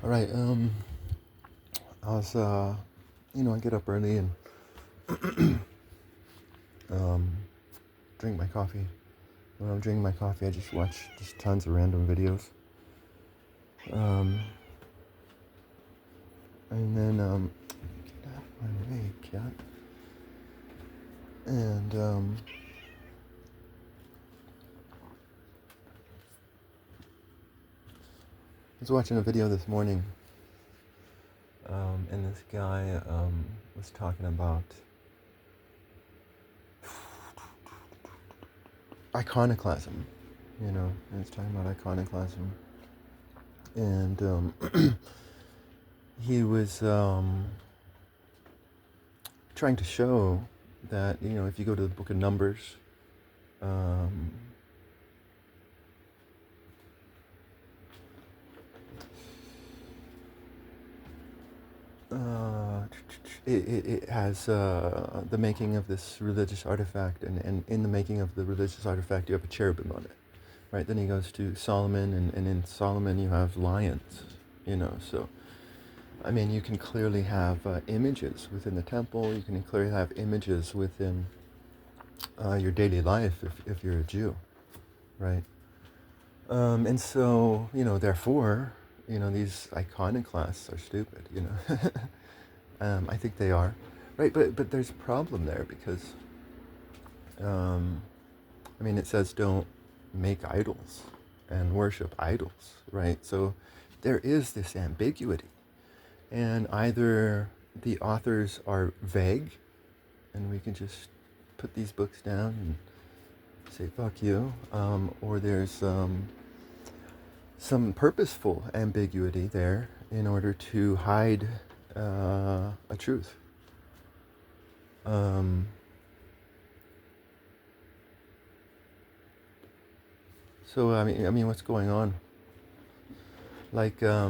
All right. I was, I get up early and um, drink my coffee. When I'm drinking my coffee, I just watch just tons of random videos. Um, and then, get out of my way, cat. And I was watching a video this morning, and this guy was talking about iconoclasm. And it's talking about iconoclasm, and he was trying to show that if you go to the Book of Numbers, um, it has the making of this religious artifact, and in the making of the religious artifact, you have a cherubim on it, right? Then he goes to Solomon, and in Solomon you have lions, so I mean, you can clearly have images within the temple. You can clearly have images within your daily life if you're a Jew, right? And so, therefore, these iconoclasts are stupid, I think they are, right? But there's a problem there because, um, I mean, it says don't make idols and worship idols, right? So there is this ambiguity. And either the authors are vague, and we can just put these books down and say fuck you, or there's some purposeful ambiguity there in order to hide a truth. Um, so I mean, what's going on? Like, at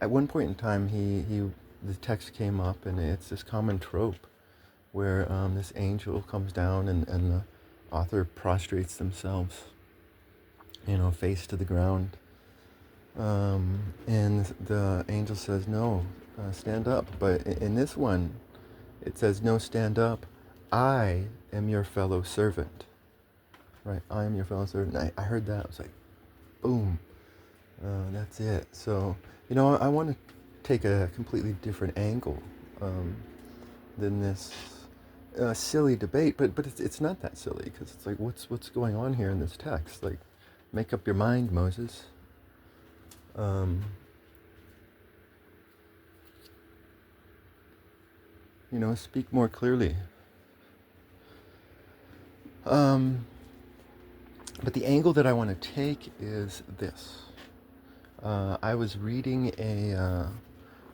one point in time, the text came up, and it's this common trope where this angel comes down, and the author prostrates themselves, face to the ground. And the angel says, no, stand up. But in this one, it says, no, stand up. I am your fellow servant. Right? I am your fellow servant. I heard that. I was like, boom. That's it. So, I want to take a completely different angle than this silly debate. But it's not that silly, because it's like, what's going on here in this text? Like, make up your mind, Moses. Speak more clearly. But the angle that I want to take is this. I was reading a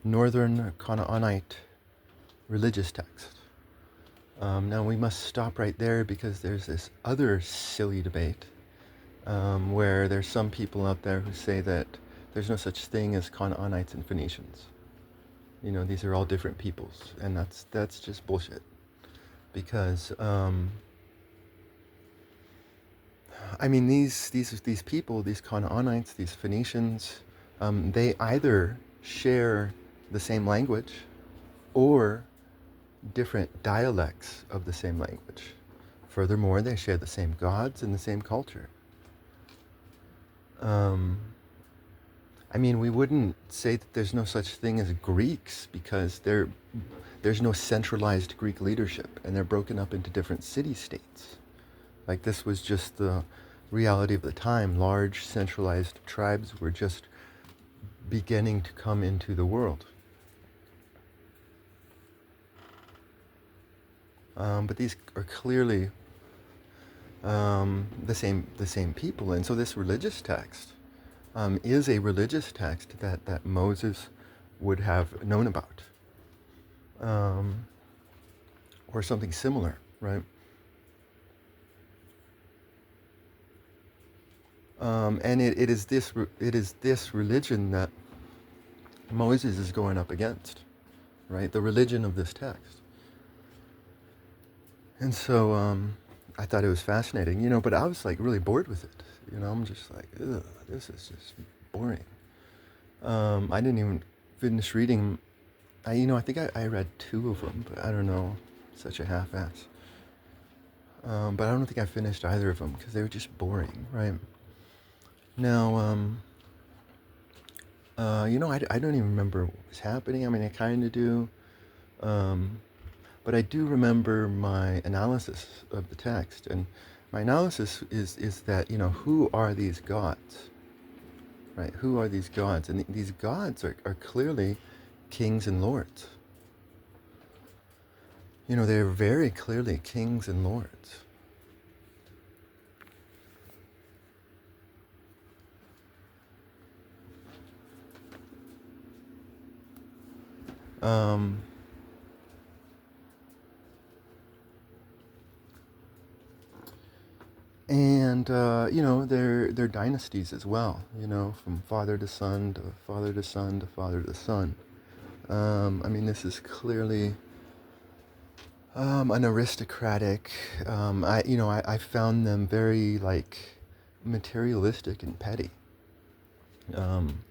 Northern Canaanite religious text. Now we must stop right there, because there's this other silly debate where there's some people out there who say that there's no such thing as Canaanites and Phoenicians. These are all different peoples, and that's just bullshit. Because I mean, these people, these Canaanites, these Phoenicians, they either share the same language or different dialects of the same language. Furthermore, they share the same gods and the same culture. I mean, we wouldn't say that there's no such thing as Greeks, because there's no centralized Greek leadership, and they're broken up into different city-states. Like, this was just the reality of the time. Large centralized tribes were just beginning to come into the world. But these are clearly the same people, and so this religious text is a religious text that Moses would have known about, or something similar, right? And it is this religion that Moses is going up against, right? The religion of this text. And so I thought it was fascinating, but I was like really bored with it. I'm just like, ugh, this is just boring. I didn't even finish reading. I think I read 2 of them, but I don't know, such a half-ass. But I don't think I finished either of them because they were just boring, right? Now, I don't even remember what was happening. I mean, I kind of do. Um, but I do remember my analysis of the text. And my analysis is that, who are these gods? Right? Who are these gods? And these gods are clearly kings and lords. They're very clearly kings and lords. Um, and they're dynasties as well. From father to son to father to son to father to son. I mean, this is clearly an aristocratic. I found them very like materialistic and petty. Um,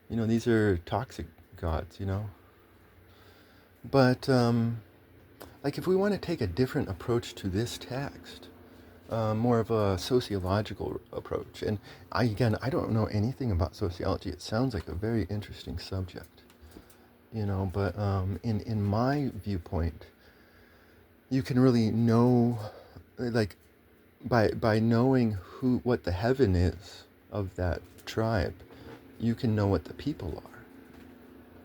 these are toxic gods. But like, if we want to take a different approach to this text, more of a sociological approach, and I don't know anything about sociology. It sounds like a very interesting subject, but in my viewpoint, you can really know, like, by knowing what the heaven is of that tribe, you can know what the people are.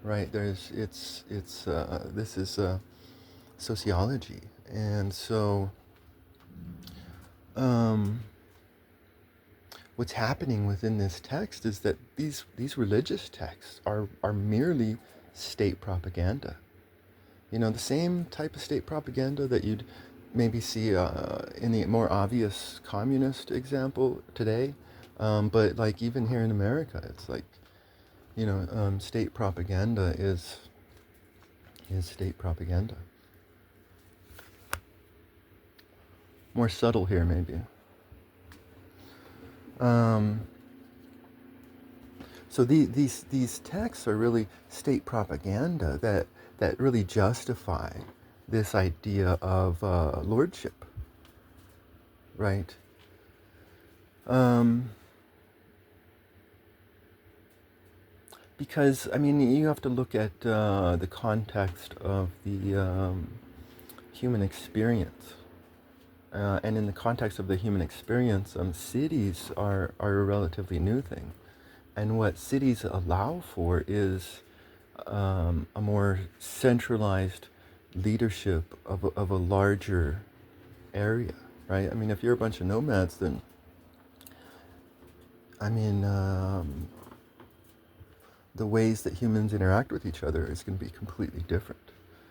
Right? This is sociology, and so um, what's happening within this text is that these religious texts are merely state propaganda. The same type of state propaganda that you'd maybe see in the more obvious communist example today, but like even here in America, it's like state propaganda is state propaganda. More subtle here, maybe. So these texts are really state propaganda that really justify this idea of lordship, right? Because I mean, you have to look at the context of the human experience. And in the context of the human experience, cities are a relatively new thing. And what cities allow for is a more centralized leadership of a larger area, right? I mean, if you're a bunch of nomads, then, I mean, the ways that humans interact with each other is going to be completely different.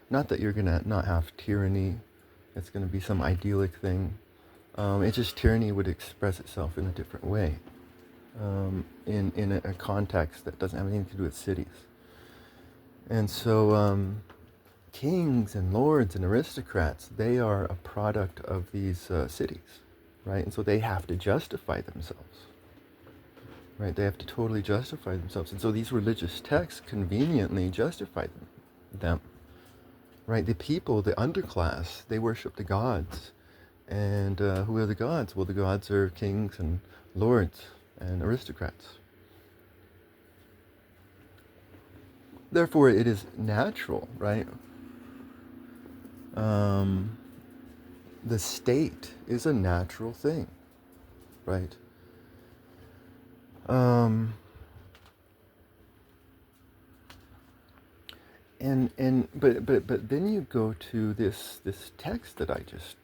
Not that you're going to not have tyranny. It's going to be some idyllic thing. It's just tyranny would express itself in a different way, in a context that doesn't have anything to do with cities. And so kings and lords and aristocrats, they are a product of these cities, right? And so they have to justify themselves, right? They have to totally justify themselves. And so these religious texts conveniently justify them. Right, the people, the underclass, they worship the gods. And who are the gods? Well, the gods are kings and lords and aristocrats. Therefore, it is natural, right? The state is a natural thing, right? But then you go to this text that I just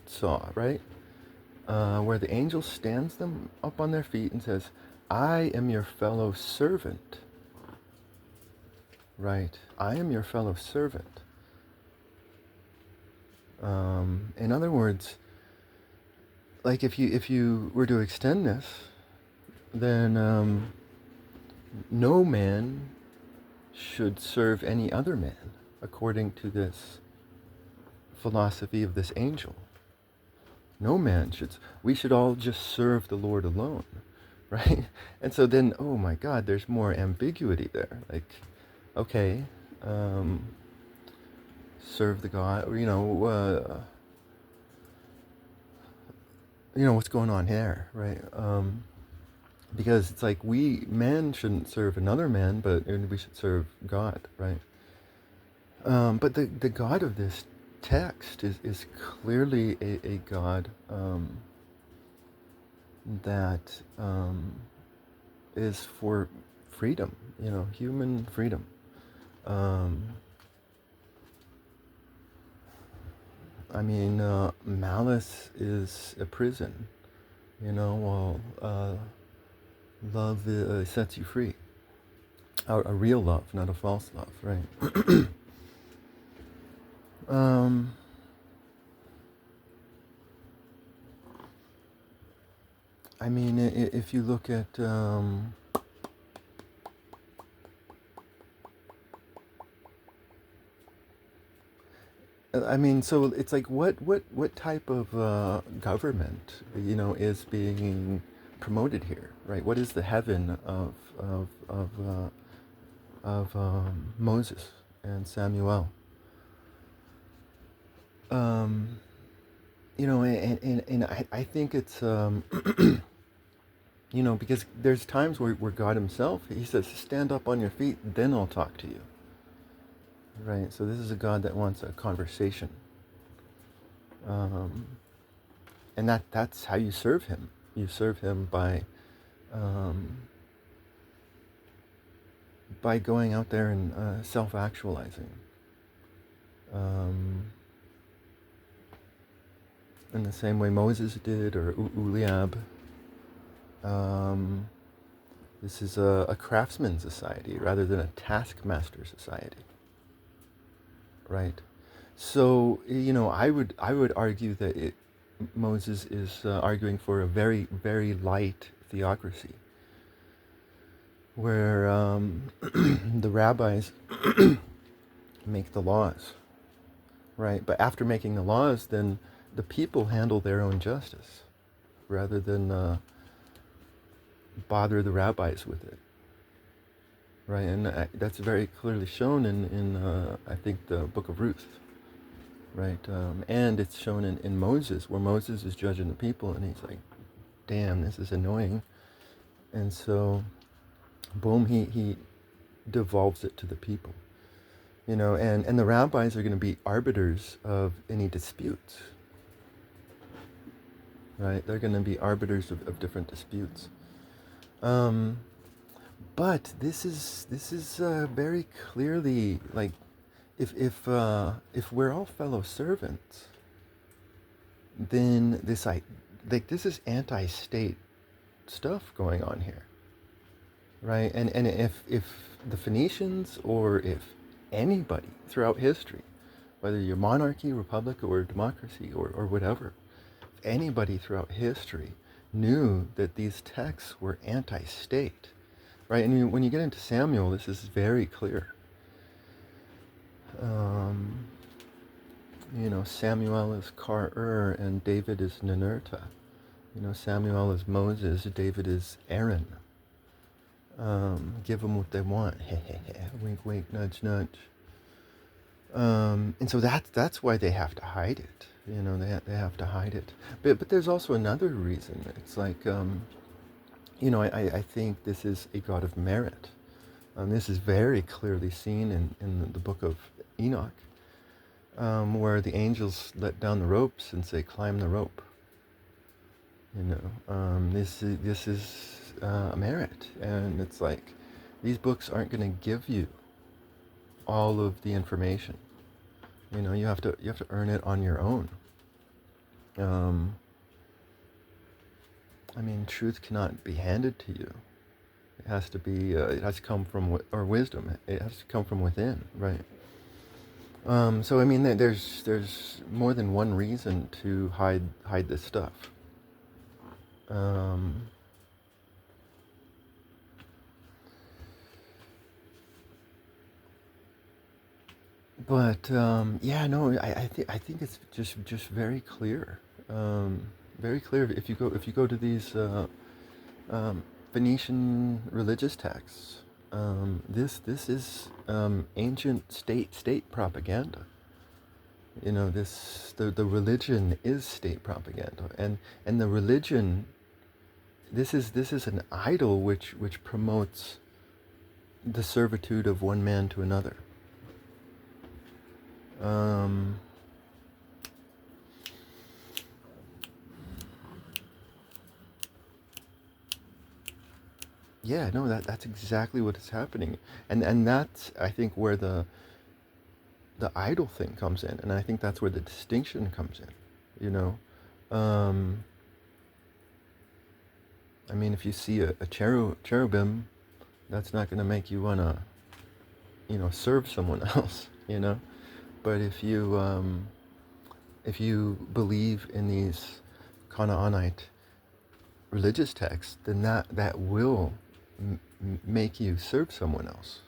saw, right? Where the angel stands them up on their feet and says, I am your fellow servant. Right? I am your fellow servant. In other words, like if you were to extend this, then no man should serve any other man, according to this philosophy of this angel. No man should. We should all just serve the Lord alone, right? And so then, oh my God, there's more ambiguity there. Like, okay, um, serve the God, or what's going on here, right? Because it's like man shouldn't serve another man, but we should serve God, right? But the God of this text is clearly a God that is for freedom, human freedom. I mean, malice is a prison, while love sets you free. A real love, not a false love, right? um, I mean, if you look at I mean, so it's like what type of government is being promoted here, right? What is the heaven of Moses and Samuel? Um, and I think it's because there's times where God Himself He says, "Stand up on your feet, then I'll talk to you." Right. So this is a God that wants a conversation. Um, and that's how you serve him. You serve him um, by going out there and self-actualizing. Um, in the same way Moses did, or Uliab. This is a craftsman society rather than a taskmaster society, right? So I would argue that Moses is arguing for a very, very light theocracy, where the rabbis make the laws, right? But after making the laws, then the people handle their own justice, rather than bother the rabbis with it, right? And that's very clearly shown in I think the Book of Ruth, right? And it's shown in Moses, where Moses is judging the people, and he's like, "Damn, this is annoying," and so, boom, he devolves it to the people, and the rabbis are going to be arbiters of any disputes, right? They're going to be arbiters of different disputes. But this is very clearly like, if we're all fellow servants, then this is anti-state stuff going on here, right? And if the Phoenicians, or if anybody throughout history, whether you're monarchy, republic, or democracy, or whatever, if anybody throughout history knew that these texts were anti-state, right? And when you get into Samuel, this is very clear. Um, Samuel is Kar-ur and David is Ninurta. Samuel is Moses, David is Aaron. Give them what they want. Wink, wink, nudge, nudge. And so that's why they have to hide it. They have to hide it. But there's also another reason. It's like, I think this is a God of merit. This is very clearly seen in the book of Enoch, where the angels let down the ropes and say, "Climb the rope." This is a merit, and it's like, these books aren't going to give you all of the information. You have to earn it on your own. I mean, truth cannot be handed to you. It has to be. It has to come from, or wisdom. It has to come from within, right? So I mean, there's more than one reason to hide this stuff. But yeah, no, I think it's just very clear. Very clear. If you go to these Phoenician religious texts, this is ancient state propaganda. The religion is state propaganda, and the religion, this is an idol which promotes the servitude of one man to another. Um, yeah, no, that's exactly what is happening, and that's, I think, where the idol thing comes in, and I think that's where the distinction comes in. You know, I mean, if you see a cherubim, that's not going to make you want to, serve someone else. But if you believe in these Canaanite religious texts, then that will make you serve someone else.